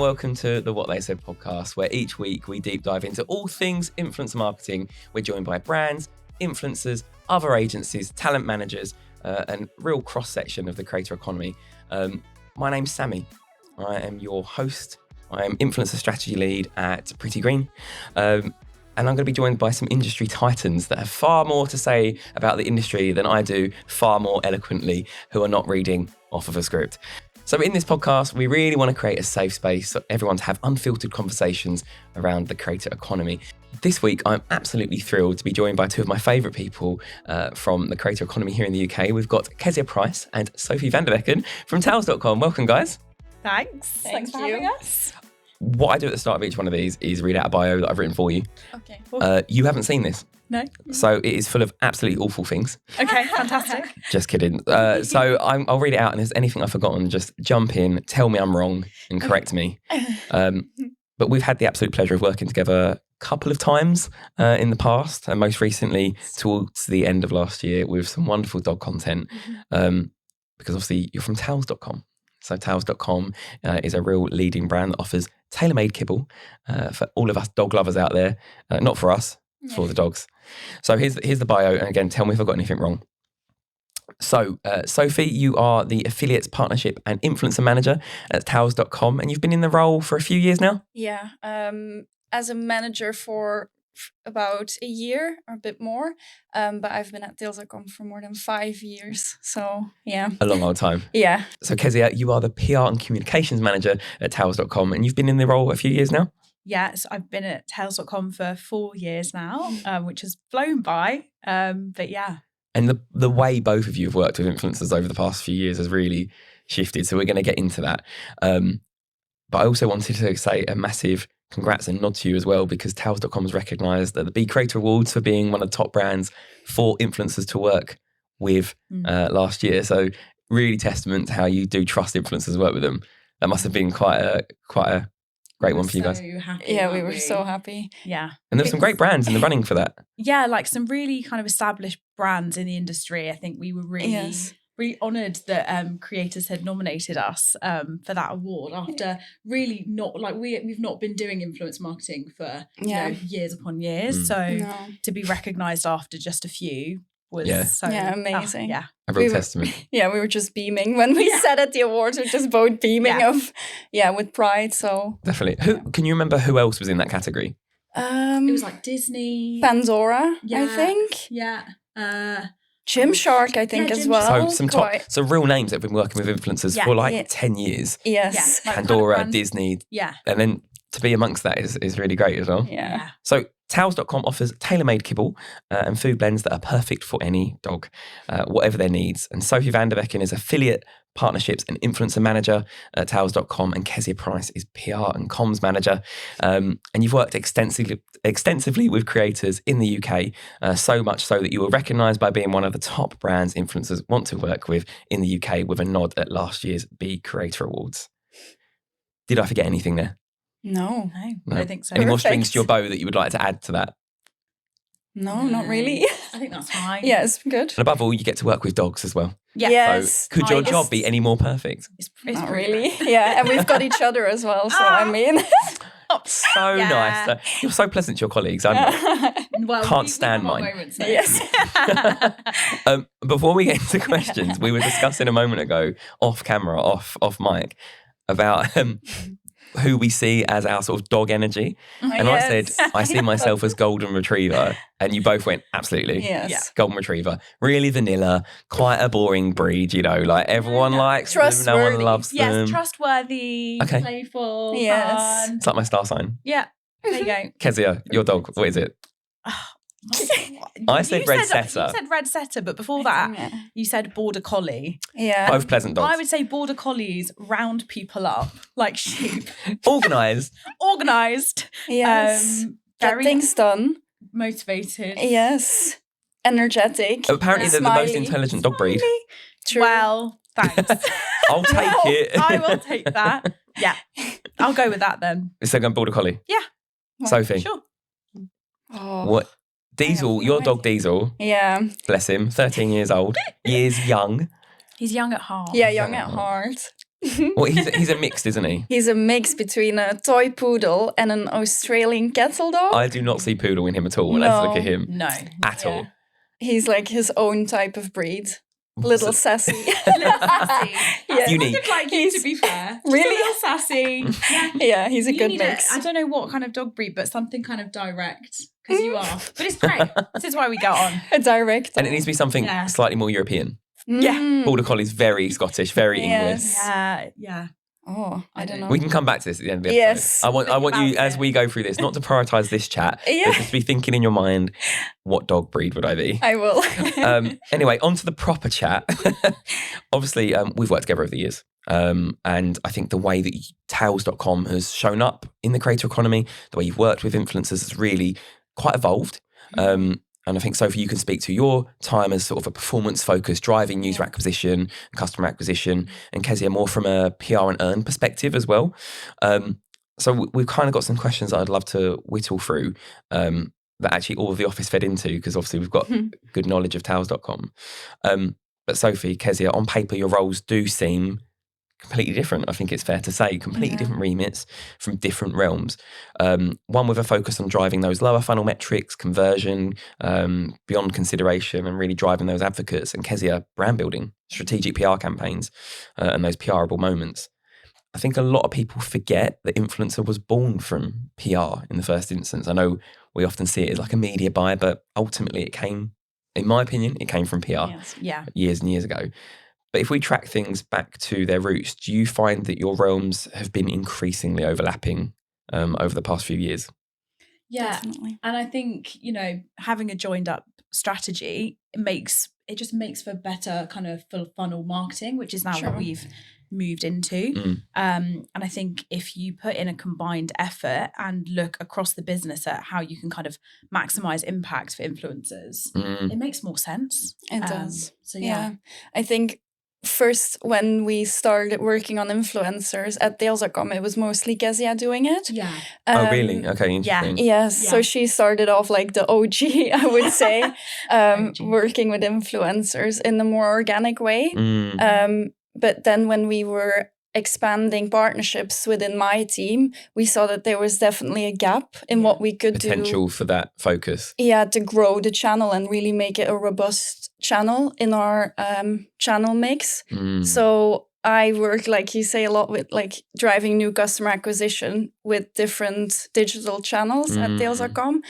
welcome to the What They Said podcast, where each week we deep dive into all things influencer marketing. We're joined by brands, influencers, other agencies, talent managers, and real cross-section of the creator economy. My name's Sammy. I am your host. I am influencer strategy lead at Pretty Green. And I'm going to be joined by some industry titans that have far more to say about the industry than I do, far more eloquently, who are not reading off of a script. So in this podcast, we really want to create a safe space for everyone to have unfiltered conversations around the creator economy. This week, I'm absolutely thrilled to be joined by two of my favourite people from the creator economy here in the UK. We've got Kezia Price and Sophie van der Veken from towels.com. Welcome, guys. Thanks for having us. What I do at the start of each one of these is read out a bio that I've written for you. Okay. You haven't seen this. No. So it is full of absolutely awful things. Okay, fantastic. Just kidding. So I'll read it out, and if there's anything I've forgotten, just jump in, tell me I'm wrong, and correct me. But we've had the absolute pleasure of working together a couple of times in the past, and most recently towards the end of last year with some wonderful dog content, because obviously you're from towels.com. So towels.com is a real leading brand that offers tailor-made kibble for all of us dog lovers out there. Not for us, for the dogs. So here's the bio. And again, tell me if I've got anything wrong. So Sophie, you are the affiliates, partnership and influencer manager at towels.com. And you've been in the role for a few years now? Yeah, as a manager for about a year or a bit more. But I've been at towels.com for more than 5 years. So, yeah. A long old time. Yeah. So Kezia, you are the PR and communications manager at towels.com. And you've been in the role a few years now? Yes, I've been at towels.com for 4 years now, which has flown by. But yeah. And the way both of you have worked with influencers over the past few years has really shifted. So we're going to get into that. But I also wanted to say a massive congrats and nod to you as well, because towels.com has recognised the Be Creator Awards for being one of the top brands for influencers to work with last year. So really testament to how you do trust influencers to work with them. That must have been quite a great one for you guys. Happy, Yeah, we were so happy. Yeah. And there were some great brands in the running for that. Yeah, like some really kind of established brands in the industry. I think we were really honoured that creators had nominated us for that award after really not like we've not been doing influence marketing for years upon years. So to be recognised after just a few was amazing. A real testament. We were just beaming when we sat at the awards. We were just both beaming with pride. So definitely. Who can you remember who else was in that category? It was like Disney, Pandora, I think. Yeah. Gymshark, I think, as well. So some real names that have been working with influencers for 10 years. Yes. Yeah, Pandora, kind of Disney. Yeah. And then to be amongst that is really great as well. Yeah. So towels.com offers tailor-made kibble and food blends that are perfect for any dog, whatever their needs. And Sophie van der Veken is affiliate, partnerships and influencer manager at towels.com, and Kezia Price is PR and comms manager. And you've worked extensively with creators in the UK, so much so that you were recognised by being one of the top brands influencers want to work with in the UK, with a nod at last year's Be Creator Awards. Did I forget anything there? No, I don't think so. Any more strings to your bow that you would like to add to that? No, not really. I think that's fine. Yes, good. And above all, you get to work with dogs as well. Yeah. Yes. So could your job be any more perfect? It's Not pretty really. great. Yeah, and we've got each other as well. So I mean, So nice. You're so pleasant to your colleagues. Well, Can't stand we have our mine. moments, no? yes. Before we get into questions, we were discussing a moment ago, off camera, off mic, about who we see as our sort of dog energy. And I said, I see myself as golden retriever. And you both went, absolutely. Yes. Yeah. Golden retriever. Really vanilla, quite a boring breed, like everyone likes them, no one Trustworthy. loves them. Yes, trustworthy, Okay. playful, Yes. fun. It's like my star sign. Yeah, there you go. Kezia, your dog, what is it? I said You red said- setter. You said red setter, but before that, you said border collie. Yeah. Both pleasant dogs. I would say border collies round people up like sheep. Organised. Organised. Yes. Get Very things done. motivated. Yes. Energetic. Apparently they're the most Smiley. intelligent dog breed. True. Well, thanks. I'll take it. I will take that. Yeah. I'll go with that then. So going border collie. Yeah. Sophie. Sure. Oh. What? Diesel, no your dog idea. Diesel, Yeah. bless him, 13 years old, years young. He's young at heart. Yeah, young at heart. Well, he's a mixed, isn't he? He's a mix between a toy poodle and an Australian cattle dog. I do not see poodle in him at all. Let's look at him. No. At all. He's like his own type of breed. Little sassy. Little sassy. Yeah. Unique. Kind of like you, to be fair. Just Really? a little sassy. Yeah. Yeah, he's a You good need mix. I don't know what kind of dog breed, but something kind of direct. Because you are. But it's great. This is why we get on. A direct. And it needs to be something slightly more European. Yeah. Border Collie's very Scottish, very English. Yeah. Oh, I don't know. We can come back to this at the end of the Yes. episode. I want you, about as it. we go through this, not to prioritise this chat, Yeah. but just be thinking in your mind, what dog breed would I be? I will. Anyway, on to the proper chat. Obviously, we've worked together over the years. And I think the way that Tails.com has shown up in the creator economy, the way you've worked with influencers has really quite evolved. And I think, Sophie, you can speak to your time as sort of a performance-focused, driving user acquisition, customer acquisition, and Kezia more from a PR and earn perspective as well. So we've kind of got some questions that I'd love to whittle through that actually all of the office fed into, because obviously we've got good knowledge of Tails.com. But Sophie, Kezia, on paper, your roles do seem completely different. I think it's fair to say completely different remits from different realms. One with a focus on driving those lower funnel metrics, conversion, beyond consideration, and really driving those advocates. And Kezia, brand building, strategic PR campaigns, and those PRable moments. I think a lot of people forget that influencer was born from PR in the first instance. I know we often see it as like a media buy, but ultimately it came, in my opinion, it came from PR years and years ago. But if we track things back to their roots, do you find that your realms have been increasingly overlapping over the past few years? Yeah. Definitely. And I think, having a joined up strategy, it just makes for better kind of full funnel marketing, which is now what we've moved into. And I think if you put in a combined effort and look across the business at how you can kind of maximize impact for influencers, it makes more sense. It does. So I think first when we started working on influencers at Tails.com, it was mostly Kezia doing it. Yeah. Oh, really? Okay, interesting. Yes. So she started off like the OG, I would say, working with influencers in the more organic way. But then when we were expanding partnerships within my team, we saw that there was definitely a gap in what we could Potential for that focus. Yeah, to grow the channel and really make it a robust channel in our channel mix. So I work, like you say, a lot with like driving new customer acquisition with different digital channels at Tails.com.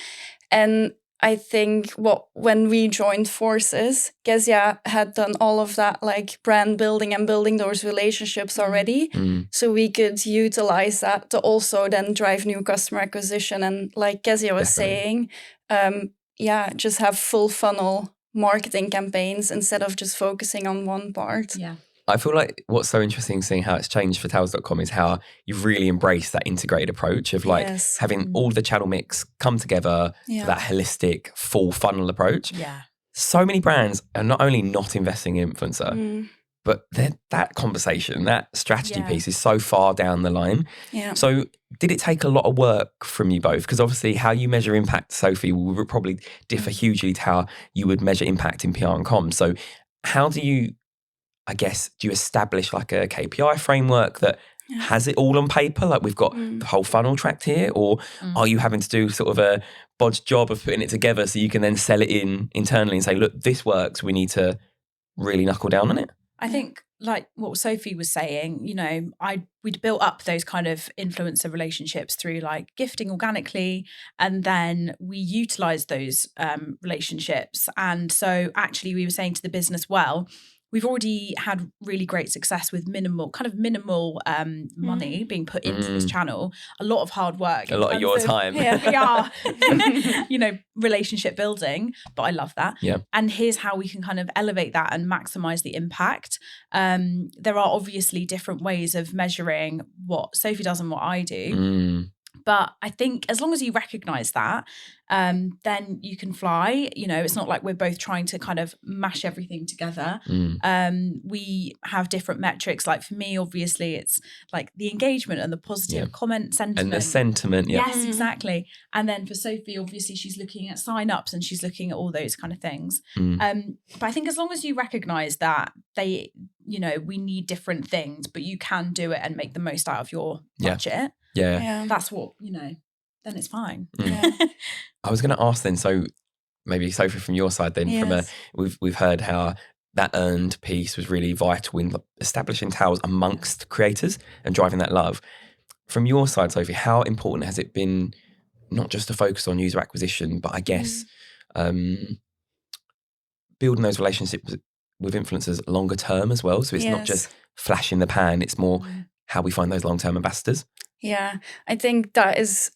And I think when we joined forces, Kezia had done all of that like brand building and building those relationships already. So we could utilize that to also then drive new customer acquisition. And like Kezia was saying, just have full funnel marketing campaigns instead of just focusing on one part. Yeah. I feel like what's so interesting seeing how it's changed for Tails.com is how you've really embraced that integrated approach of like having all the channel mix come together for that holistic full funnel approach. Yeah. So many brands are not only not investing in influencer, but that conversation, that strategy piece is so far down the line. Yeah. So did it take a lot of work from you both? Because obviously how you measure impact, Sophie, will probably differ hugely to how you would measure impact in PR and comms. So how do you establish like a KPI framework that has it all on paper? Like we've got the whole funnel tracked here, or are you having to do sort of a bodge job of putting it together so you can then sell it in internally and say, look, this works, we need to really knuckle down on it? I think like what Sophie was saying, we'd built up those kind of influencer relationships through like gifting organically, and then we utilized those relationships. And so actually we were saying to the business, we've already had really great success with minimal money being put into this channel. A lot of hard work. A lot of your time. Yeah. Relationship building. But I love that. Yeah. And here's how we can kind of elevate that and maximize the impact. There are obviously different ways of measuring what Sophie does and what I do. But I think as long as you recognize that, then you can fly. It's not like we're both trying to kind of mash everything together. We have different metrics. Like for me, obviously, it's like the engagement and the positive comment sentiment. And the sentiment, Yes, exactly. And then for Sophie, obviously, she's looking at sign-ups and she's looking at all those kind of things. But I think as long as you recognize that you know, we need different things, but you can do it and make the most out of your budget. Yeah. That's what, you know, then it's fine. Yeah. I was going to ask then, so maybe Sophie from your side then, we've heard how that earned piece was really vital in establishing towels amongst creators and driving that love. From your side, Sophie, how important has it been not just to focus on user acquisition, but I guess building those relationships with influencers longer term as well? So it's not just flash in the pan, it's more how we find those long-term ambassadors. Yeah, I think that is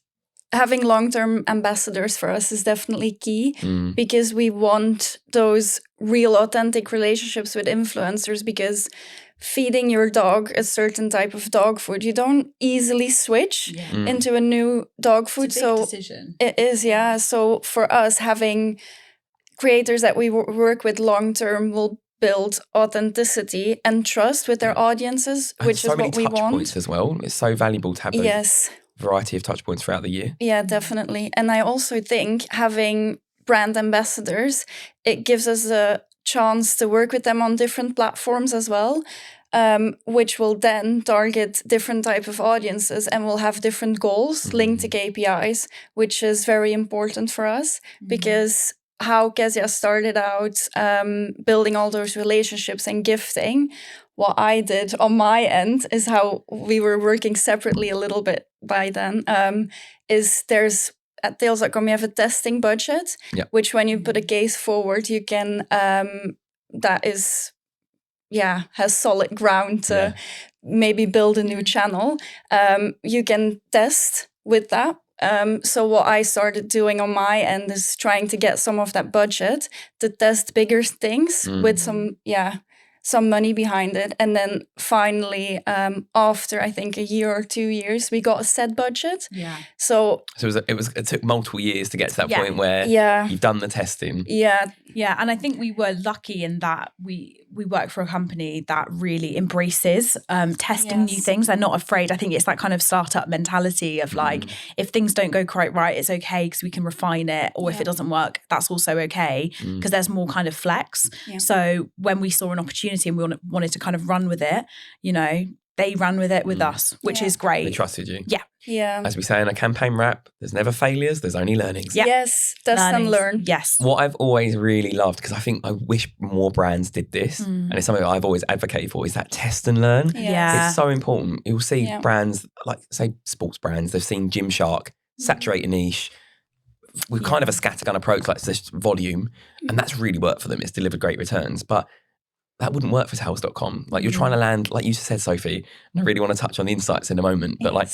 having long-term ambassadors for us is definitely key because we want those real authentic relationships with influencers, because feeding your dog a certain type of dog food, you don't easily switch into a new dog food. It's a big decision. It is, So for us, having creators that we work with long-term will build authenticity and trust with their audiences, and which so is what we want. touch points as well. It's so valuable to have those variety of touch points throughout the year. Yeah, definitely. And I also think having brand ambassadors, it gives us a chance to work with them on different platforms as well, which will then target different type of audiences and will have different goals linked to KPIs, which is very important for us because how Kezia started out building all those relationships and gifting, what I did on my end is how we were working separately a little bit by then, is there's at Tails.com you have a testing budget, which when you put a case forward, you can, that is, has solid ground to maybe build a new channel. You can test with that. So what I started doing on my end is trying to get some of that budget to test bigger things with some money behind it. And then finally, after I think a year or 2 years, we got a set budget. So it took multiple years to get to that point where you've done the testing. Yeah, and I think we were lucky in that we work for a company that really embraces testing new things. They're not afraid. I think it's that kind of startup mentality of like, if things don't go quite right, it's okay because we can refine it. Or if it doesn't work, that's also okay because there's more kind of flex. So when we saw an opportunity and we wanted to kind of run with it, you know, they ran with it with us, which is great. They trusted you. Yeah. As we say in a campaign wrap, there's never failures, there's only learnings. Yes, test and learn. Yes. What I've always really loved, because I wish more brands did this, and it's something I've always advocated for, is that test and learn. It's so important. You'll see brands, like say sports brands, they've seen Gymshark, saturate a niche, with kind of a scattergun approach, like this volume, and that's really worked for them. It's delivered great returns. But that wouldn't work for Tails.com. Like you're trying to land, like you said, Sophie, and I really want to touch on the insights in a moment, but like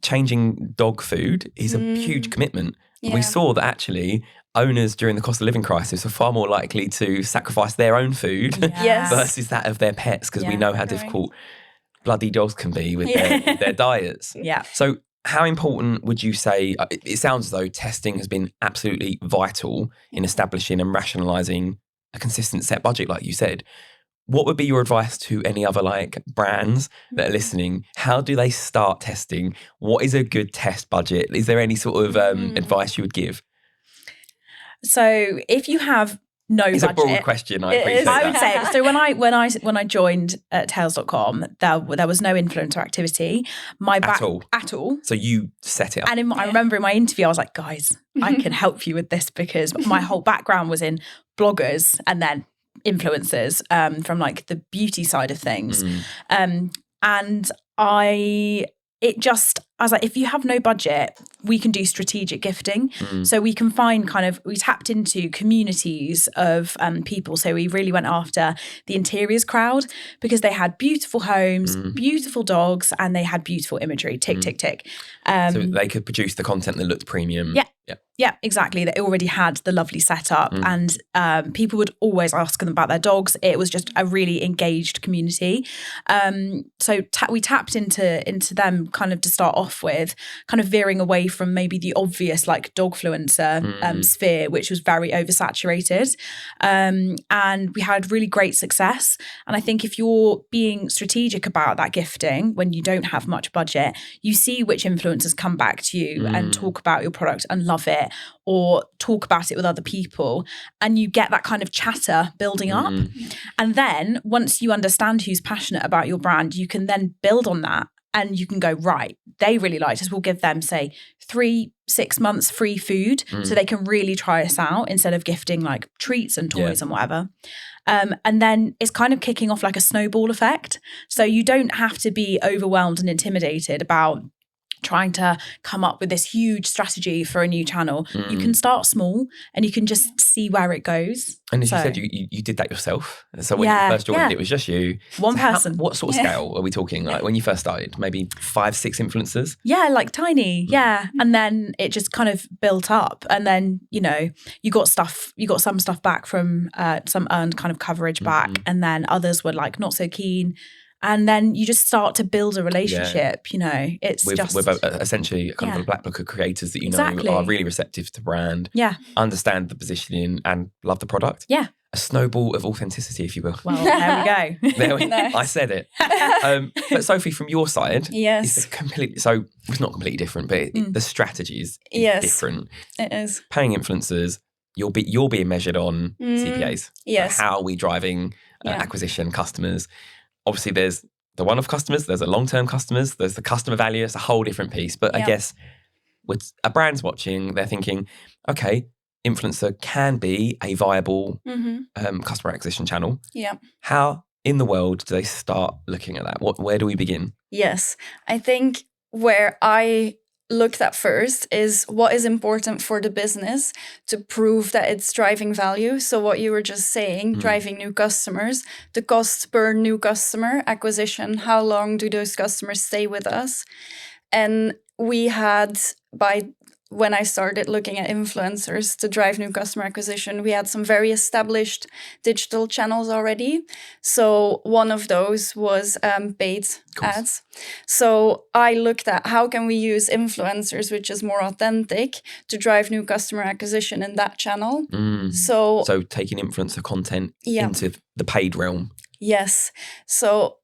changing dog food is a huge commitment. We saw that actually owners during the cost of living crisis are far more likely to sacrifice their own food versus that of their pets, because we know how difficult bloody dogs can be with their diets. So how important would you say, it sounds as though testing has been absolutely vital in establishing and rationalising a consistent set budget, like you said. What would be your advice to any other like brands that are listening? How do they start testing? What is a good test budget? Is there any sort of advice you would give? So if you have no it's budget. It's a broad question. I appreciate that. I would say so. When I joined at Tails.com, there was no influencer activity. At all. So you set it up. And I remember in my interview, I was like, guys, I can help you with this because my whole background was in bloggers and then influencers from like the beauty side of things. And I was like, if you have no budget, we can do strategic gifting. So we can find we tapped into communities of people. So we really went after the interiors crowd because they had beautiful homes, beautiful dogs, and they had beautiful imagery. Tick, tick, tick. So they could produce the content that looked premium. Yeah, exactly. They already had the lovely setup and people would always ask them about their dogs. It was just a really engaged community. So we tapped into them kind of to start off off with, kind of veering away from maybe the obvious like dogfluencer sphere, which was very oversaturated. And we had really great success. And I think if you're being strategic about that gifting when you don't have much budget, you see which influencers come back to you and talk about your product and love it, or talk about it with other people, and you get that kind of chatter building up. And then once you understand who's passionate about your brand, you can then build on that, and you can go, right, they really liked us. We'll give them, say, 3-6 months free food so they can really try us out instead of gifting like treats and toys and whatever. And then it's kind of kicking off like a snowball effect. So you don't have to be overwhelmed and intimidated about trying to come up with this huge strategy for a new channel. You can start small and you can just see where it goes. And as you said, you did that yourself. So when you first joined, it was just you. One person. What sort of scale are we talking? Like when you first started, maybe 5-6 influencers? Yeah, like tiny. Yeah. And then it just kind of built up. And then, you know, you got some stuff back from some earned kind of coverage back. And then others were like not so keen. And then you just start to build a relationship, you know, it's with essentially kind of a black book of creators that you know are really receptive to brand, understand the positioning and love the product. Yeah. A snowball of authenticity, if you will. Well, there we go. Nice. I said it. But Sophie, from your side, yes, so it's not completely different, but the strategy is different. It is. Paying influencers, you're being measured on CPAs. Yes. How are we driving acquisition, customers? Obviously, there's the one-off customers, there's the long-term customers, there's the customer value. It's a whole different piece. But I guess with a brand's watching, they're thinking, okay, influencer can be a viable customer acquisition channel. Yeah. How in the world do they start looking at that? Where do we begin? Yes, I think where I looked at first is what is important for the business to prove that it's driving value. So what you were just saying, driving new customers, the cost per new customer acquisition, how long do those customers stay with us? And we had, when I started looking at influencers to drive new customer acquisition, we had some very established digital channels already. So one of those was paid ads. So I looked at how can we use influencers, which is more authentic, to drive new customer acquisition in that channel. So taking influencer content into the paid realm. Yes. So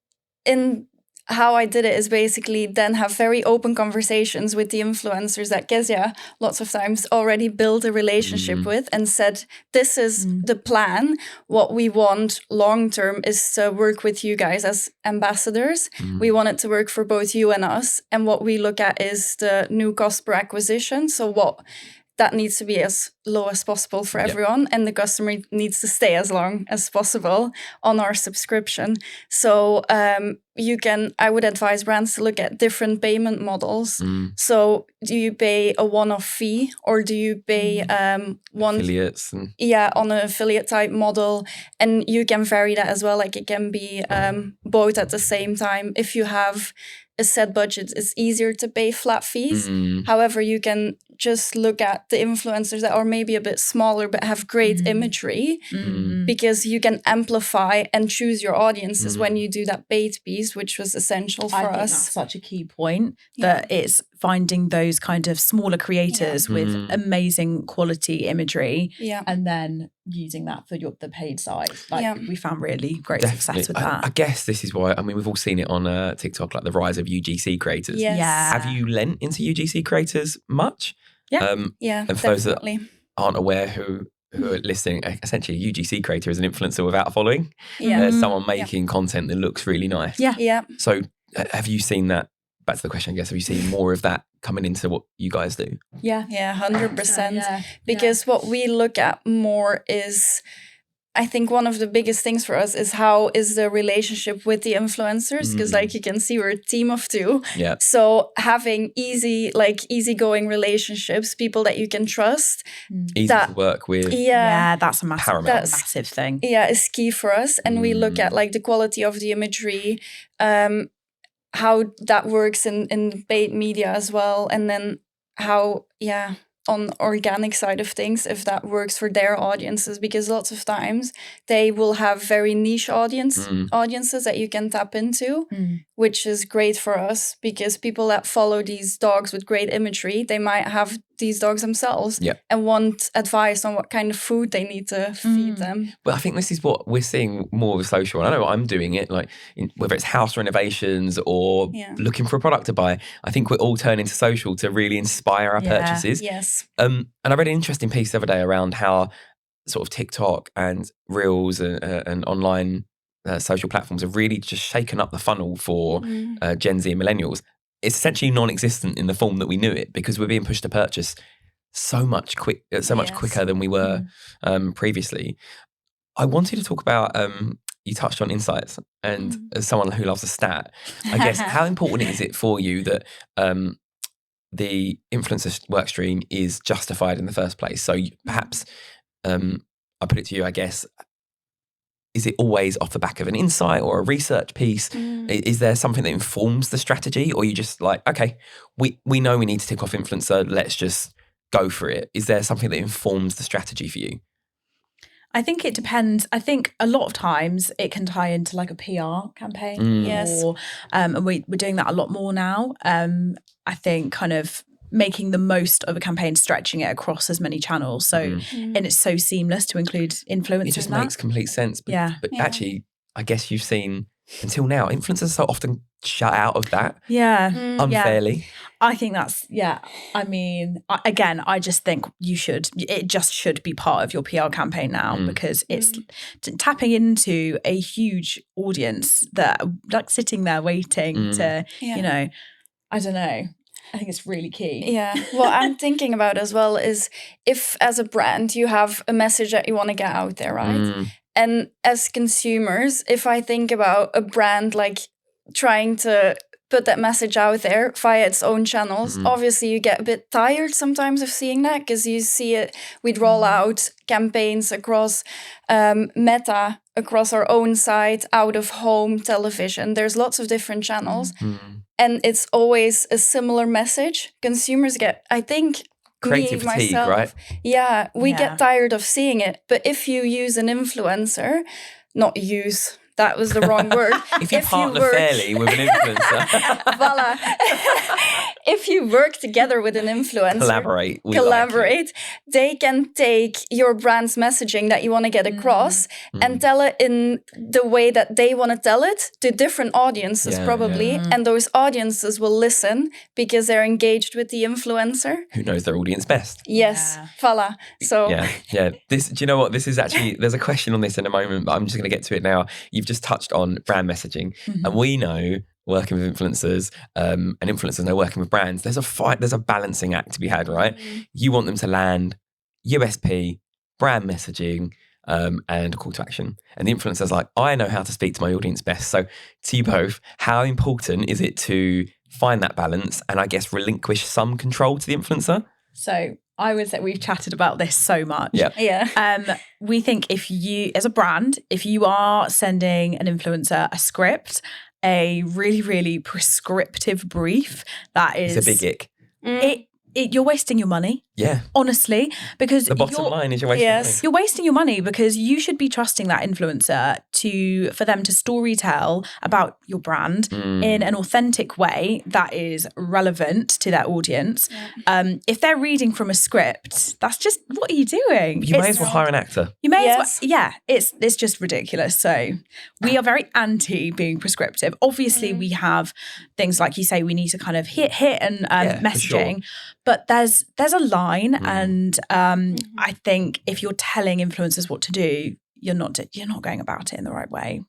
how I did it is basically then have very open conversations with the influencers that Kezia lots of times already built a relationship with and said, this is the plan. What we want long term is to work with you guys as ambassadors. We want it to work for both you and us. And what we look at is the new cost per acquisition. So what that needs to be as low as possible for everyone, and the customer needs to stay as long as possible on our subscription. So I would advise brands to look at different payment models. So do you pay a one-off fee, or do you pay affiliates? on an affiliate type model? And you can vary that as well. Like it can be both at the same time. If you have a set budget, it's easier to pay flat fees. However, you can just look at the influencers that are maybe a bit smaller but have great imagery, because you can amplify and choose your audiences when you do that paid piece, which was essential for us. I think that's such a key point, that it's finding those kind of smaller creators with amazing quality imagery and then using that for the paid side. We found really great success with that. I guess this is why, I mean, we've all seen it on TikTok, like the rise of UGC creators. Have you lent into UGC creators much? And for those that aren't aware who are listening, essentially a UGC creator is an influencer without a following. There's someone making content that looks really nice. So have you seen that? Back to the question, I guess, have you seen more of that coming into what you guys do? 100%. Because what we look at more is, I think one of the biggest things for us is how is the relationship with the influencers? Because like you can see, we're a team of two. So having easygoing relationships, people that you can trust. Easy to work with. That's a massive thing. Is key for us. And we look at like the quality of the imagery, how that works in paid media as well. And then how, on organic side of things if that works for their audiences, because lots of times they will have very niche audiences that you can tap into, which is great for us, because people that follow these dogs with great imagery, they might have these dogs themselves and want advice on what kind of food they need to feed them. But I think this is what we're seeing more with social. And I know I'm doing it, like whether it's house renovations or looking for a product to buy. I think we're all turning to social to really inspire our purchases. Yes. And I read an interesting piece the other day around how sort of TikTok and Reels and online social platforms have really just shaken up the funnel for Gen Z and millennials. It's essentially non-existent in the form that we knew it, because we're being pushed to purchase so much quicker than we were previously. I wanted to talk about, you touched on insights, and as someone who loves a stat, I guess, how important is it for you that the influencer work stream is justified in the first place? So perhaps, I put it to you, I guess, is it always off the back of an insight or a research piece? Is there something that informs the strategy, or you just like, okay, we know we need to tick off influencer, let's just go for it? Is there something that informs the strategy for you? I think it depends. I think a lot of times it can tie into like a PR campaign. Yes. Or, and we're doing that a lot more now. I think kind of making the most of a campaign, stretching it across as many channels. So, and it's so seamless to include influencers. It just makes complete sense. But actually, I guess you've seen until now, influencers are so often shut out of that. Unfairly. Yeah. I think that's, I mean, again, I just think it just should be part of your PR campaign now, because it's tapping into a huge audience that are like sitting there waiting to, you know, I don't know. I think it's really key. Yeah. What I'm thinking about as well is, if as a brand you have a message that you want to get out there, right? And as consumers, if I think about a brand like trying to put that message out there via its own channels, obviously you get a bit tired sometimes of seeing that, because you see it, we'd roll out campaigns across Meta, across our own site, out of home, television. There's lots of different channels. And it's always a similar message. Consumers get, I think, creative fatigue, right? Yeah, we get tired of seeing it. But if you use an influencer, that was the wrong word. If you partner fairly with an influencer. Voila. If you work together with an influencer, collaborate, they can take your brand's messaging that you want to get across and tell it in the way that they want to tell it to different audiences, probably. And those audiences will listen because they're engaged with the influencer. Who knows their audience best? Yes. Voila. So This, do you know what? This is actually, there's a question on this in a moment, but I'm just going to get to it now. You've just touched on brand messaging, and we know, working with influencers, and influencers know working with brands, there's a balancing act to be had, right? You want them to land USP, brand messaging, and a call to action. And the influencer's like, I know how to speak to my audience best. So to you both, how important is it to find that balance and I guess relinquish some control to the influencer? So I would say we've chatted about this so much. Yeah. We think if you, as a brand, if you are sending an influencer a script, a really, really prescriptive brief, that is... It's a big ick. You're wasting your money. Yeah. Honestly, because the bottom line is you're wasting money. You're wasting your money, because you should be trusting that influencer for them to story tell about your brand in an authentic way that is relevant to their audience. If they're reading from a script, that's just, what are you doing? You may as well hire an actor. You may as well. It's just ridiculous. So we are very anti being prescriptive. Obviously, we have things like you say, we need to kind of hit and messaging. Sure. But there's a line, and I think if you're telling influencers what to do, you're not going about it in the right way.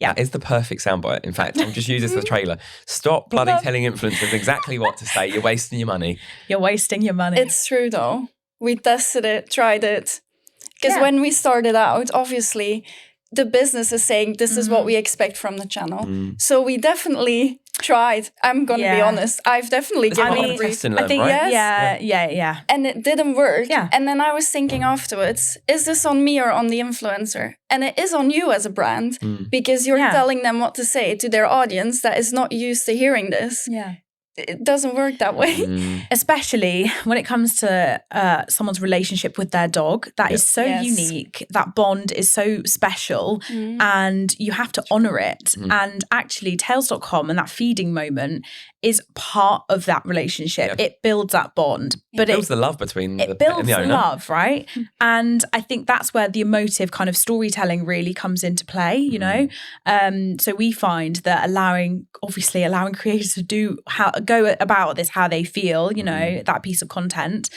Yeah, that is the perfect soundbite. In fact, I'll just use this as a trailer. Stop bloody telling influencers exactly what to say. You're wasting your money. You're wasting your money. It's true though. We tested it, tried it, because when we started out, obviously the business is saying this is what we expect from the channel. So we definitely tried. I'm going to be honest. I've definitely given a brief. I think, right? Yeah. And it didn't work. Yeah. And then I was thinking afterwards, is this on me or on the influencer? And it is on you as a brand, because you're telling them what to say to their audience that is not used to hearing this. Yeah. it doesn't work that way. Especially when it comes to someone's relationship with their dog. That is so unique. That bond is so special and you have to honour it. And actually Tails.com and that feeding moment is part of that relationship. It builds that bond. But it builds the love between the pet and the owner. Love, right? And I think that's where the emotive kind of storytelling really comes into play, you know? So we find that allowing creators to go about this how they feel, you know, that piece of content,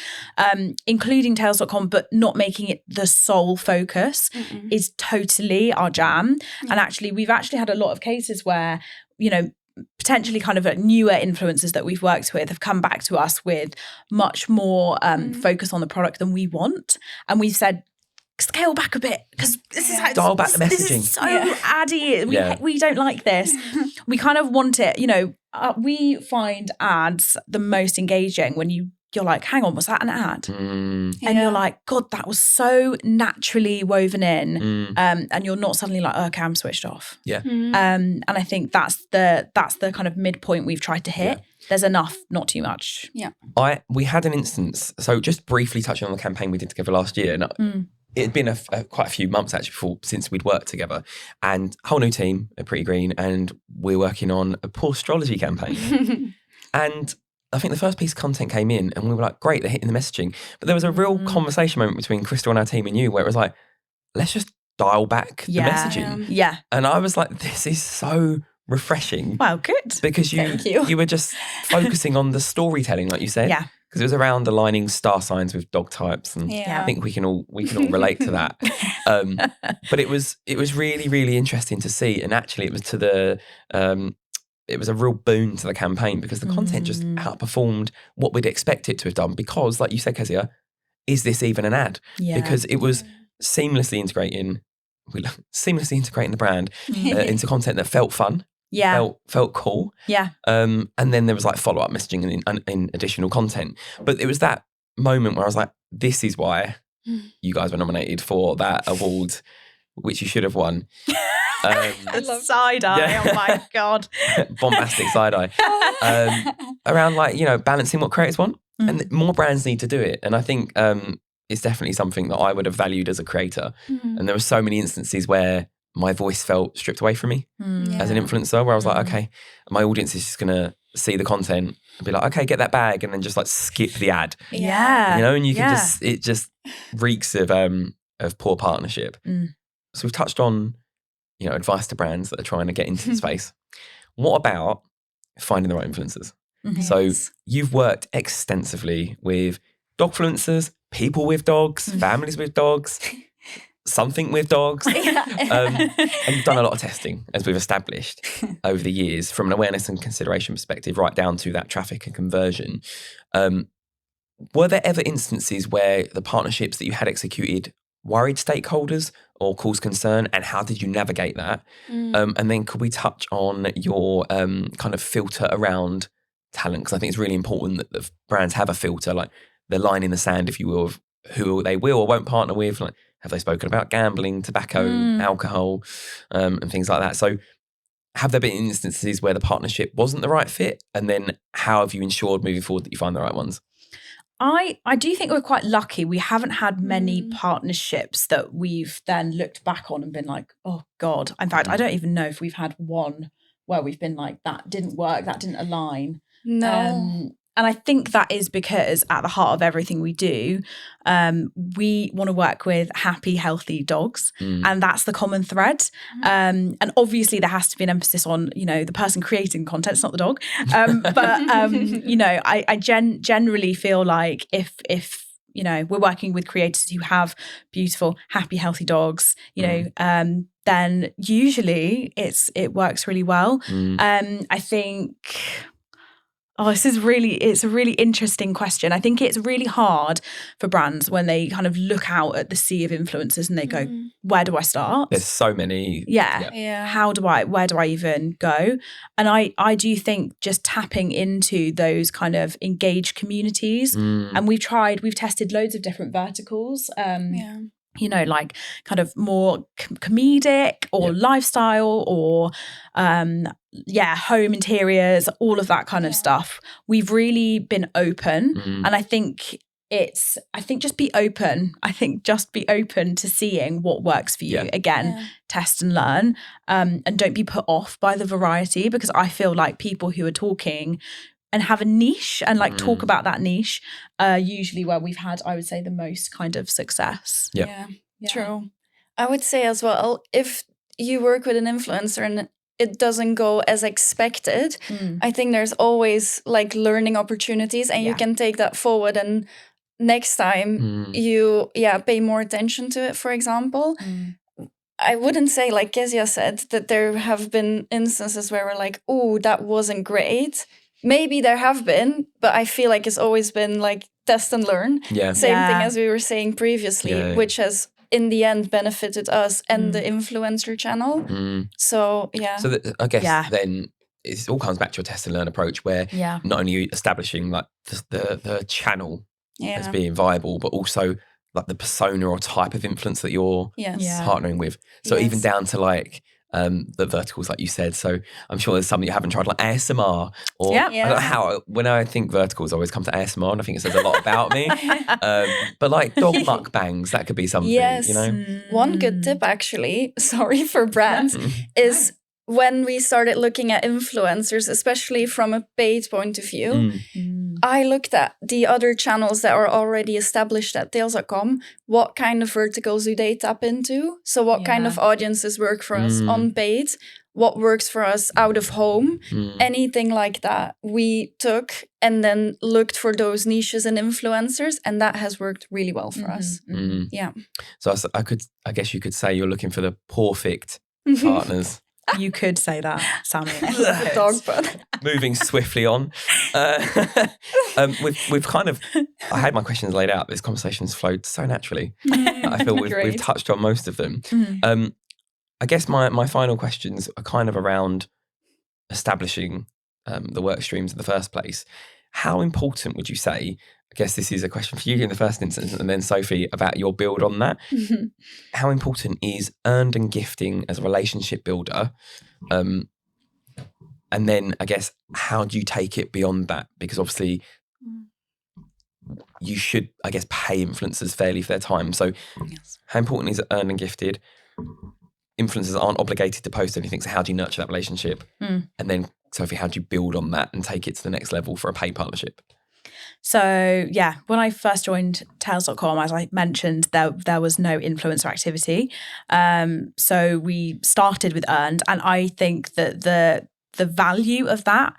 including Tails.com, but not making it the sole focus is totally our jam. And actually, we've actually had a lot of cases where, you know, potentially kind of newer influencers that we've worked with have come back to us with much more focus on the product than we want. And we've said, scale back a bit because this is how dial back the messaging. This is so addy. We don't like this. We kind of want it, you know, we find ads the most engaging when you're like, hang on, was that an ad? And you're like, God, that was so naturally woven in. And you're not suddenly like, oh, okay, I'm switched off. And I think that's the kind of midpoint we've tried to hit. There's enough, not too much. We had an instance, so just briefly touching on the campaign we did together last year. And it had been quite a few months actually since we'd worked together, and whole new team at Pretty Green, and we're working on a poor astrology campaign. And I think the first piece of content came in and we were like, great, they're hitting the messaging. But there was a real conversation moment between Crystal and our team and you where it was like, let's just dial back the messaging. And I was like, this is so refreshing. Wow, good. Because you were just focusing on the storytelling, like you said. Because it was around aligning star signs with dog types, and I think we can all relate to that. But it was really, really interesting to see, and actually it was it was a real boon to the campaign because the content just outperformed what we'd expect it to have done. Because, like you said, Kezia, is this even an ad? Because it was seamlessly integrating the brand into content that felt fun. Felt cool. And then there was like follow-up messaging in additional content. But it was that moment where I was like, this is why you guys were nominated for that award, which you should have won. Side-eye, oh my God. Bombastic side-eye. Around like, you know, balancing what creators want. And more brands need to do it. And I think it's definitely something that I would have valued as a creator. And there were so many instances where my voice felt stripped away from me as an influencer, where I was like, okay, my audience is just going to see the content and be like, okay, get that bag, and then just like skip the ad. You know, and you can it just reeks of poor partnership. So we've touched on, you know, advice to brands that are trying to get into the space. What about finding the right influencers? So you've worked extensively with dogfluencers, people with dogs, families with dogs, something with dogs. And you've done a lot of testing, as we've established over the years, from an awareness and consideration perspective, right down to that traffic and conversion. Were there ever instances where the partnerships that you had executed worried stakeholders or caused concern, and how did you navigate that? And then could we touch on your kind of filter around talent? Because I think it's really important that the brands have a filter, like the line in the sand, if you will, of who they will or won't partner with. Like, have they spoken about gambling, tobacco, alcohol, and things like that? So have there been instances where the partnership wasn't the right fit? And then how have you ensured moving forward that you find the right ones? I do think we're quite lucky. We haven't had many partnerships that we've then looked back on and been like, oh God. In fact, I don't even know if we've had one where we've been like, that didn't work, that didn't align. No. And I think that is because at the heart of everything we do, we want to work with happy, healthy dogs. And that's the common thread. And obviously there has to be an emphasis on, you know, the person creating content, it's not the dog. But, you know, I generally feel like if, you know, we're working with creators who have beautiful, happy, healthy dogs, you know, then usually it works really well. I think... Oh, it's a really interesting question. I think it's really hard for brands when they kind of look out at the sea of influencers and they go, where do I start? There's so many. Where do I even go? And I do think just tapping into those kind of engaged communities. And we've tested loads of different verticals. like kind of more comedic or lifestyle or home interiors, all of that kind of stuff. We've really been open, and I think just be open. I think just be open to seeing what works for you. Again, test and learn, and don't be put off by the variety, because I feel like people who are talking and have a niche and like talk about that niche usually where we've had, I would say, the most kind of success. Yeah, true. I would say as well, if you work with an influencer and it doesn't go as expected, I think there's always like learning opportunities, and you can take that forward, and next time you pay more attention to it, for example. I wouldn't say, like Kezia said, that there have been instances where we're like, oh, that wasn't great. Maybe there have been, but I feel like it's always been like test and learn. Same thing as we were saying previously, which has in the end benefited us and the influencer channel. So So I guess then it all comes back to your test and learn approach, where not only are you establishing like the channel as being viable, but also like the persona or type of influence that you're partnering with. So even down to like the verticals, like you said. So I'm sure there's some that you haven't tried, like ASMR, or I don't know how, when I think verticals, I always come to ASMR, and I think it says a lot about me. But like dog mukbangs, that could be something, you know? One good tip, actually, sorry for brands, is when we started looking at influencers, especially from a paid point of view, I looked at the other channels that are already established at Tails.com. What kind of verticals do they tap into? So what kind of audiences work for us on paid? What works for us out of home? Anything like that we took and then looked for those niches and influencers, and that has worked really well for us. Yeah. So I guess you could say you're looking for the paw-fect partners. You could say that, Sammy. The dog bun. Moving swiftly on. We've kind of, I had my questions laid out. This conversation's flowed so naturally. I feel we've touched on most of them. I guess my final questions are kind of around establishing the work streams in the first place. How important would you say, I guess this is a question for you in the first instance, and then Sophie, about your build on that. How important is earned and gifting as a relationship builder? And then I guess, how do you take it beyond that? Because obviously you should, I guess, pay influencers fairly for their time. So how important is earned and gifted? Influencers aren't obligated to post anything. So how do you nurture that relationship? And then Sophie, how do you build on that and take it to the next level for a paid partnership? So when I first joined Tails.com, as I mentioned, there was no influencer activity. So we started with earned, and I think that the value of that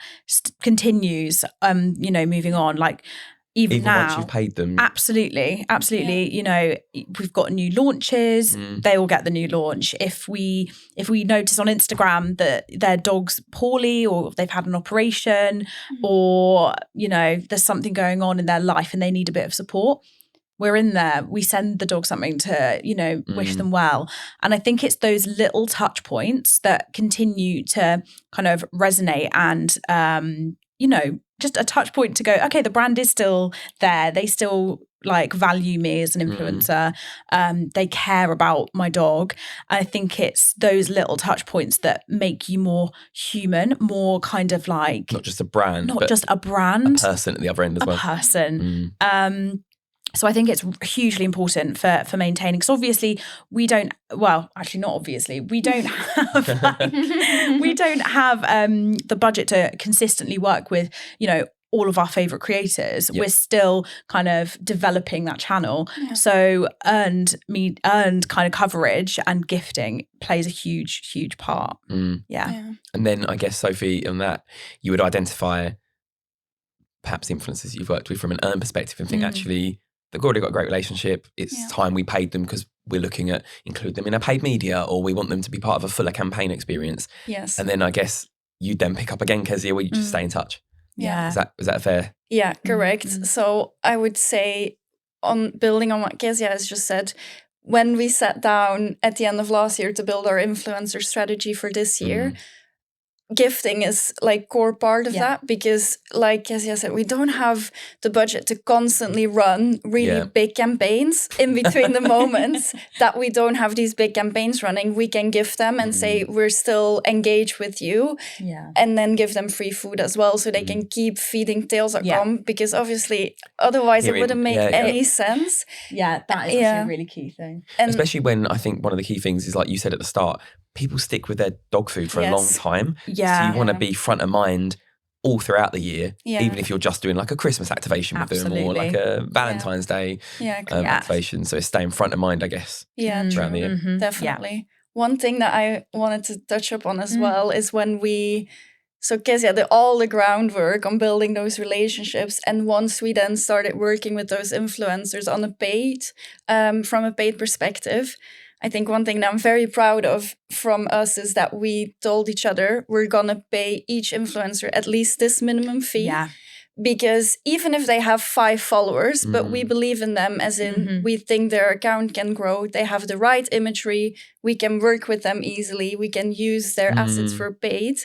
continues, moving on. Like even now, once you've paid them. Absolutely. Yeah. We've got new launches. They all get the new launch. If we notice on Instagram that their dog's poorly, or they've had an operation, or there's something going on in their life and they need a bit of support, we're in there. We send the dog something to wish them well. And I think it's those little touch points that continue to kind of resonate, and just a touch point to go, okay, the brand is still there. They still like value me as an influencer. They care about my dog. I think it's those little touch points that make you more human, more kind of like not just a brand, a person at the other end as well. A person. So I think it's hugely important for maintaining, because obviously we don't have the budget to consistently work with all of our favorite creators. We're still kind of developing that channel. So earned kind of coverage and gifting plays a huge part. And then I guess, Sophie, on that, you would identify perhaps influencers you've worked with from an earned perspective and think actually they've already got a great relationship. It's time we paid them because we're looking at include them in our paid media, or we want them to be part of a fuller campaign experience. Yes. And then I guess you'd then pick up again, Kezia, where you just stay in touch. Yeah. Is that fair? Yeah, correct. So I would say, on building on what Kezia has just said, when we sat down at the end of last year to build our influencer strategy for this year, gifting is like core part of that, because like Kezia said, we don't have the budget to constantly run really big campaigns in between the moments that we don't have these big campaigns running. We can gift them and say we're still engaged with you, and then give them free food as well, so they can keep feeding tails.com, because obviously otherwise it wouldn't make any sense. Yeah, that is actually a really key thing. And especially when I think one of the key things is, like you said at the start, people stick with their dog food for a long time. Yeah. So you want to be front of mind all throughout the year, even if you're just doing like a Christmas activation with them, or like a Valentine's Day activation. So it's staying front of mind, I guess. Yeah, throughout the year. Definitely. Yeah. One thing that I wanted to touch upon as well is when Kezia did all the groundwork on building those relationships, and once we then started working with those influencers on a paid, from a paid perspective, I think one thing that I'm very proud of from us is that we told each other we're gonna pay each influencer at least this minimum fee. Yeah. Because even if they have 5 followers, but we believe in them, as in we think their account can grow, they have the right imagery, we can work with them easily, we can use their assets for paid,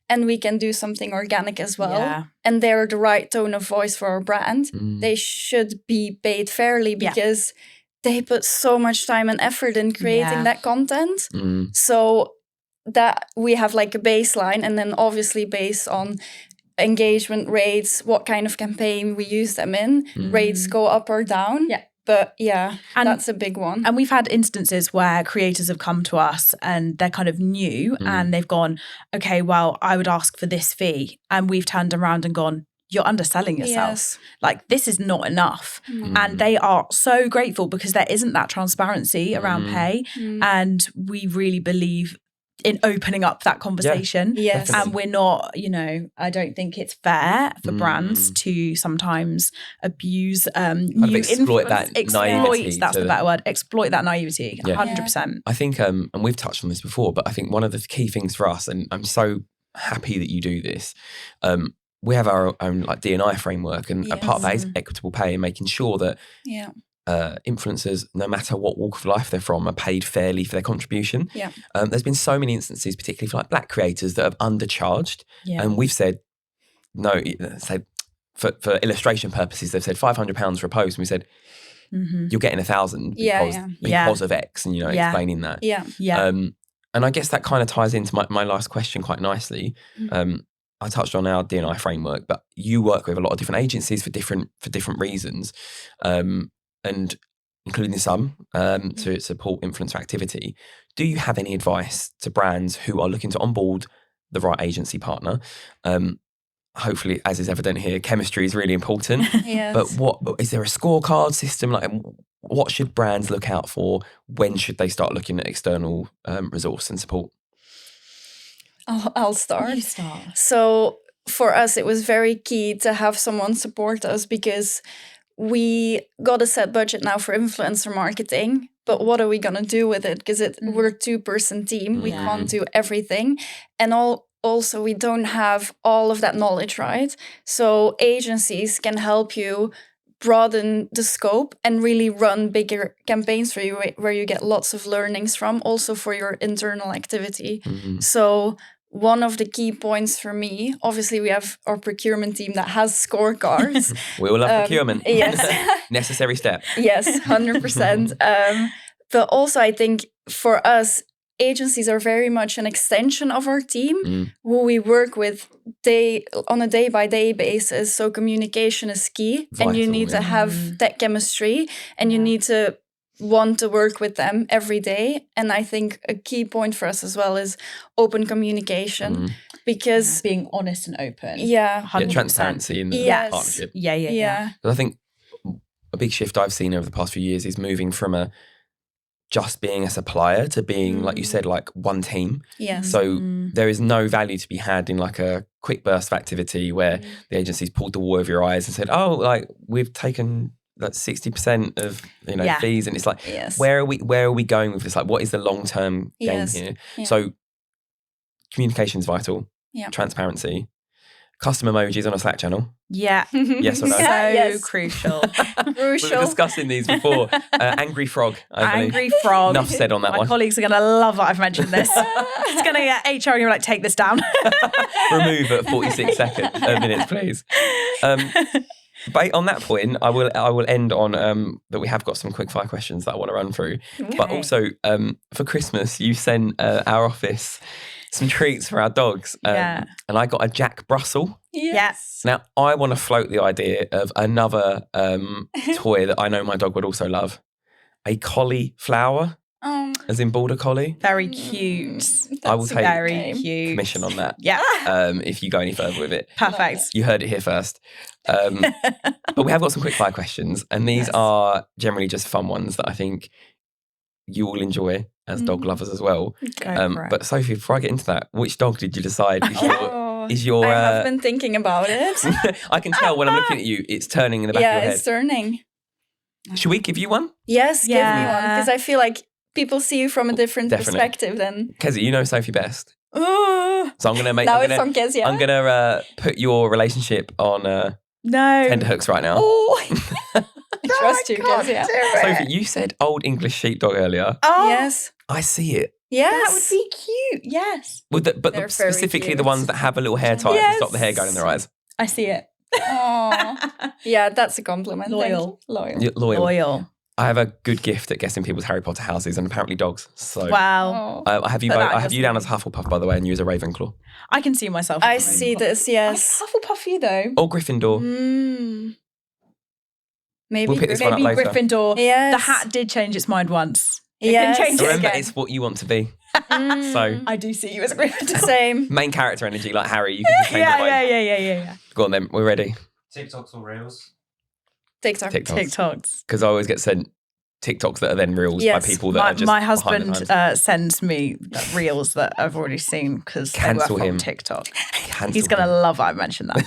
and we can do something organic as well. Yeah. And they're the right tone of voice for our brand. They should be paid fairly, because they put so much time and effort in creating that content. So that we have like a baseline, and then obviously based on engagement rates, what kind of campaign we use them in, rates go up or down. Yeah. But and that's a big one. And we've had instances where creators have come to us and they're kind of new and they've gone, okay, well, I would ask for this fee. And we've turned around and gone, you're underselling yourself. Yes. Like, this is not enough. And they are so grateful, because there isn't that transparency around pay. And we really believe in opening up that conversation. Yes. And we're not, I don't think it's fair for brands to sometimes abuse new exploit that naivety. That's the better word. Exploit that naivety. 100%. I think, and we've touched on this before, but I think one of the key things for us, and I'm so happy that you do this, we have our own like D&I framework, and a part of that is equitable pay, and making sure that influencers, no matter what walk of life they're from, are paid fairly for their contribution. There's been so many instances, particularly for like Black creators, that have undercharged, and we've said no. Say for illustration purposes, they've said £500 for a post, and we said you're getting 1,000 because of X, and explaining that. And I guess that kind of ties into my last question quite nicely. I touched on our D&I framework, but you work with a lot of different agencies for different reasons, and including some to support influencer activity. Do you have any advice to brands who are looking to onboard the right agency partner? Hopefully, as is evident here, chemistry is really important. But what is there a scorecard system? Like, what should brands look out for? When should they start looking at external resource and support? I'll start. You start. So for us, it was very key to have someone support us, because we got a set budget now for influencer marketing. But what are we going to do with it? Because we're a 2-person team. We can't do everything. And also, we don't have all of that knowledge, right? So agencies can help you broaden the scope and really run bigger campaigns for you, where you get lots of learnings from, also for your internal activity. So one of the key points for me, obviously we have our procurement team that has scorecards. We all love procurement. Yes. Necessary step. Yes, 100%. But also I think for us, agencies are very much an extension of our team, who we work with on a day-by-day basis. So communication is key. Vital, and you need to have that chemistry, and you need to want to work with them every day. And I think a key point for us as well is open communication, because being honest and open. 100%. Transparency in the partnership. Yeah. But I think a big shift I've seen over the past few years is moving from just being a supplier to being, like you said, like one team. So there is no value to be had in like a quick burst of activity where the agency's pulled the wool over your eyes and said, oh, like we've taken like 60% of fees, and it's like where are we going with this? Like, what is the long-term game here? So communication is vital, transparency, Custom emojis on a Slack channel. Yeah. Yes or no? So Yes. crucial. We were discussing these before. Angry frog. I believe. Angry frog. Enough said on that My one. colleagues are going to love that I've mentioned this. It's going to get HR and you're like, take this down. Remove at 46 minutes, please. But on that point, I will end on that we have got some quick fire questions that I want to run through. Okay. But also for Christmas, you sent our office some treats for our dogs. And I got a Jack Russell. Yes. Now, I want to float the idea of another toy that I know my dog would also love. A collie flower, as in border collie. Very cute. I will take Very cute. commission on that. Yeah. If you go any further with it. Perfect. You heard it here first. But we have got some quick fire questions, and these are generally just fun ones that I think you will enjoy as dog lovers as well. Go for it. But Sophie, before I get into that, which dog did you decide is your I have been thinking about it. I can tell when I'm looking at you, it's turning in the back of your head. It's turning. Should we give you one? Yes, give me one. Yeah. Because I feel like people see you from a different Definitely. perspective than... Kezia, you know Sophie best. Oh, So I'm going to make... now I'm it's gonna, from Kezia. I'm going to put your relationship on No. tenterhooks right now. Oh, I trust you, Kezia. Sophie, you said old English sheepdog earlier. Oh, Yes. I see it. Yes. that would be cute. Yes. But They're very specifically the cute. ones that have a little hair tie to Yes. stop the hair going in their eyes. I see it. Aw. Yeah, that's a compliment. Thank Loyal. you. Loyal. You're loyal. Loyal. I have a good gift at guessing people's Harry Potter houses and apparently dogs. So Wow. Oh. I have you But both, that I have you down as doesn't- Hufflepuff, by the way, and you as a Ravenclaw. I can see myself. I as a see Ravenclaw. this, yes. Hufflepuff you though. Or Gryffindor. Maybe. We'll pick this one up Maybe later. Gryffindor. Yes. The hat did change its mind once. It Yes. can change it Remember, again. it's what you want to be. Mm. So I do see you as a Gryffindor. Same. main character energy, like Harry, you can just change Yeah, your mind. yeah. Go on then, we're ready. TikToks or Reels? TikTok. TikToks. TikToks. Because I always get sent TikToks that are then reels by Yes. people that are just My behind the husband times. sends me reels that I've already seen because they were Cancel from him. TikTok. Cancel He's going to him. love that I mentioned that.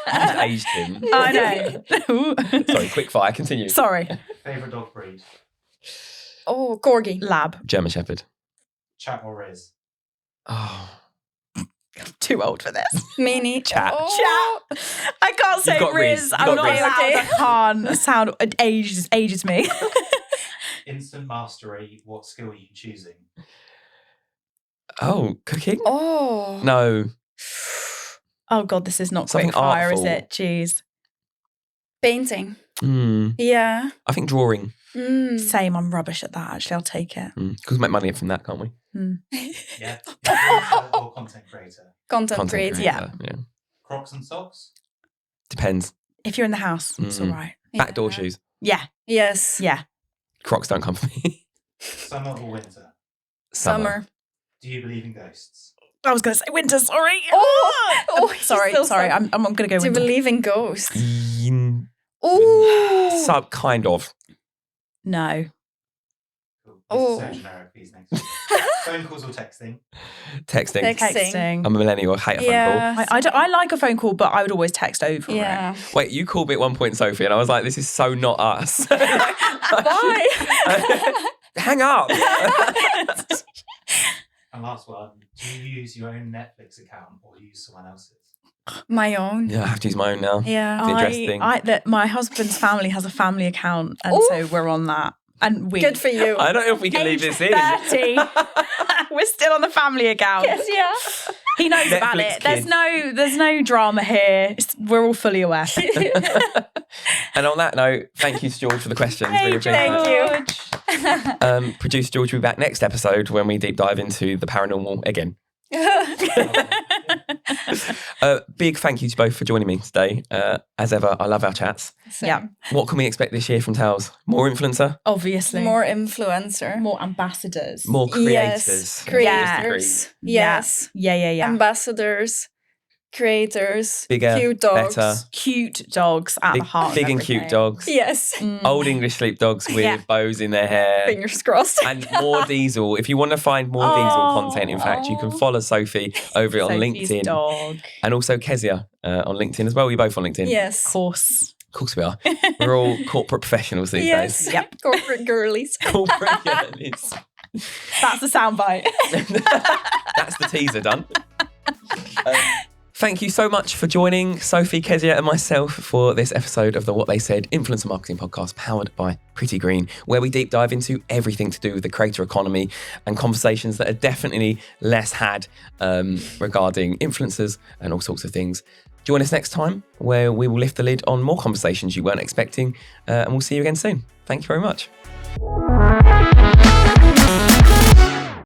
You've aged him. I know. Sorry, quick fire, continue. Sorry. Favourite dog breed? Oh, Corgi. Lab. German Shepherd. Chat or Riz? Oh, Too old for this. Mini. Chat. Oh. I can't say got Riz. Riz. You I'm got not Riz. allowed. Okay. I can't. Sound it ages me. Instant mastery, what skill are you choosing? oh, cooking? Oh. No. Oh God, this is not Something quick fire, is artful. it? Jeez. Painting. I Yeah. think drawing. Same. I'm rubbish at that. Actually, I'll take it. Because we make money from that, can't we? Yeah. Influencer or content creator? Content creator. Yeah. Crocs and socks? Depends. If you're in the house, it's all Mm-mm. right. Backdoor Yeah. shoes. Yeah. Yes. Yeah. Crocs don't come for me. Summer or winter? Summer. Do you believe in ghosts? I was going to say winter. Sorry. Oh, he's sorry. still Sorry. stuck. I'm going to go Do you winter. believe in ghosts? Mm, Oh. Sub, kind of. No. Cool. Oh. This is so generic, these next ones. Phone calls or texting? Texting. Texting. I'm a millennial. I hate a phone Yeah. I like a phone call, but I would always text over Yeah. call. Wait, you called me at one point, Sophie, and I was like, this is so not us. Bye. Hang up. And last one, do you use your own Netflix account or use someone else's? My own. Yeah, I have to use my own now. Yeah. The address thing. My husband's family has a family account, and Ooh. so we're on that. And we Good for you. I don't know if we can leave this in. 30. We're still on the family account. Yes, yeah. He knows about Netflix it. kid. There's no drama here. We're all fully aware. And on that note, thank you to George for the questions. Hey, Really appreciate it. Thank you. Producer George will be back next episode when we deep dive into the paranormal again. Big thank you to both for joining me today. As ever, I love our chats. Yeah. What can we expect this year from Tales? More influencer? Obviously. More influencer. More ambassadors. More creators? Yes. Creators. Yes. Yeah. Ambassadors. Creators. Bigger, Cute dogs. better. Cute dogs at Big, the heart. big of and cute everything. dogs. Yes. Old English sleep dogs with Yeah. bows in their hair. Fingers crossed. And more diesel. If you want to find more diesel content, in fact, you can follow Sophie over on Sophie's LinkedIn. dog. And also Kezia on LinkedIn as well. We're both on LinkedIn. Of Yes. course. Of course we are. We're all corporate professionals these Yes. days. Yep. Corporate girlies. Corporate girlies. That's the soundbite. That's the teaser done. Thank you so much for joining Sophie, Kezia and myself for this episode of the What They Said Influencer Marketing Podcast powered by Pretty Green, where we deep dive into everything to do with the creator economy and conversations that are definitely less had regarding influencers and all sorts of things. Join us next time where we will lift the lid on more conversations you weren't expecting, and we'll see you again soon. Thank you very much.